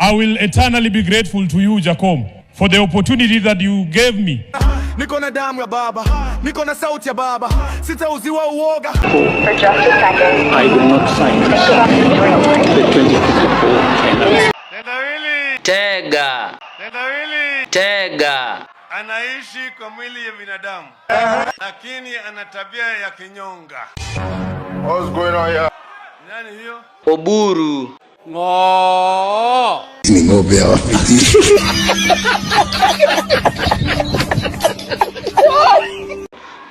I will eternally be grateful to you, Jacom, for the opportunity that you gave me. Niko na damu ya baba, niko na sauti ya baba, sitauziwa uoga. I will not sign the 2024. Tega. Tega. Anaishi kwa mwili ya binadamu, lakini ana tabia ya kinyonga. What's going on here? Nani hiyo? Oburu. Ni ng'ombe ya wafiti.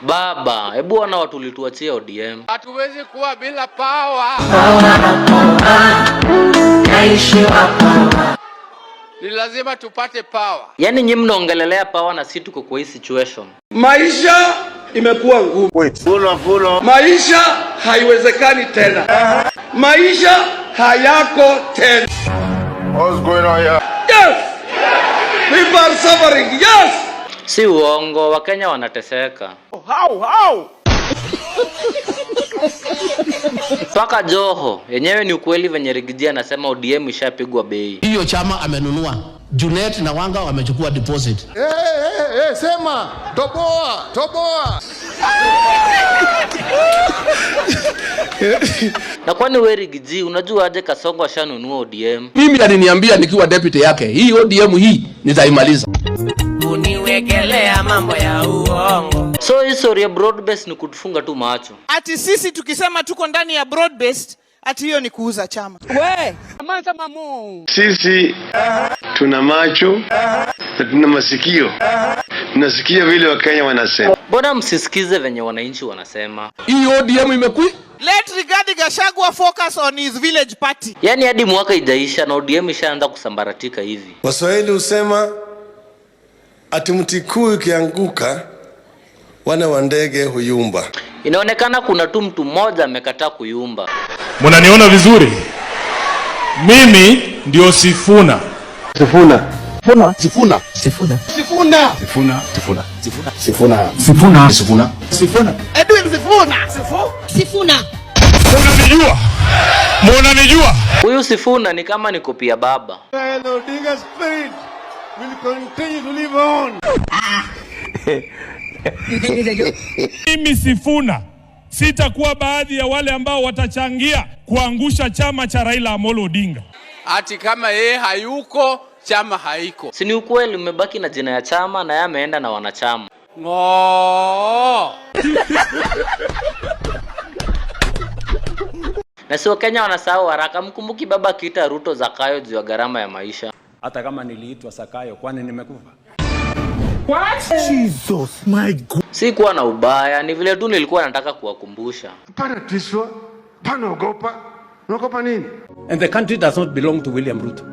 Baba, hebu wana watu lituachia ODM. Hatuwezi kuwa bila power. Ni lazima tupate power. Yaani nyinyi mnaongelelea power na sisi tuko kwa hii situation. Maisha imekuwa ngumu. Fulo. Maisha haiwezekani tena. Maisha hayako tena. What's going on here? Yes! People are suffering. Yes! Si uongo, Wakenya wanateseka. How? Paka Joho, yenyewe ni ukweli venye Rigiji anasema ODM ishapigwa bei. Hiyo chama amenunua. Junet na Wanga wamechukua deposit. Sema, toboa. Na kwani wewe Rigiji, unajua aje Kasongo ashanunua ODM? Mimi aliniambia nikiwa deputy yake, hii ODM hii nitaimaliza. Uniwekelea mambo ya uongo. So history ya broad-based ni kutufunga tu macho. Ati sisi tukisema tuko ndani ya broad-based, ati hiyo ni kuuza chama. We, amanza mamu. Sisi tuna macho na tuna masikio. Tunasikia vile Wakenya wanasema. Mbona msisikize venye wananchi wanasema? Hii ODM imekui? Let Rigathi Gachagua focus on his village party. Yaani hadi mwaka ijaisha na ODM ishaanza kusambaratika hivi. Waswahili husema ati mti kuu ukianguka wana wa ndege huyumba. Inaonekana kuna tu mtu mmoja amekataa kuyumba. Mnaniona vizuri? Mimi ndio Sifuna. Edwin Sifuna. Mnanijua? Huyu Sifuna ni kama ni kopi ya baba. The Odinga spirit will continue to live on. Mimi Sifuna sitakuwa baadhi ya wale ambao watachangia kuangusha chama cha Raila Amolo Odinga. Ati kama yeye hayuko, chama haiko. Si ni ukweli mmebaki na jina ya chama na yeye ameenda na wanachama. Na si Wakenya wanasahau haraka, mkumbuki baba akiita Ruto Zakayo juu ya gharama ya maisha. Hata kama niliitwa Zakayo, kwani nimekufa? What? Jesus, my God. Si kuwa na ubaya, ni vile tu nilikuwa nataka kuwakumbusha. Pana tiswa, pana ogopa. Unaogopa nini? And the country does not belong to William Ruto.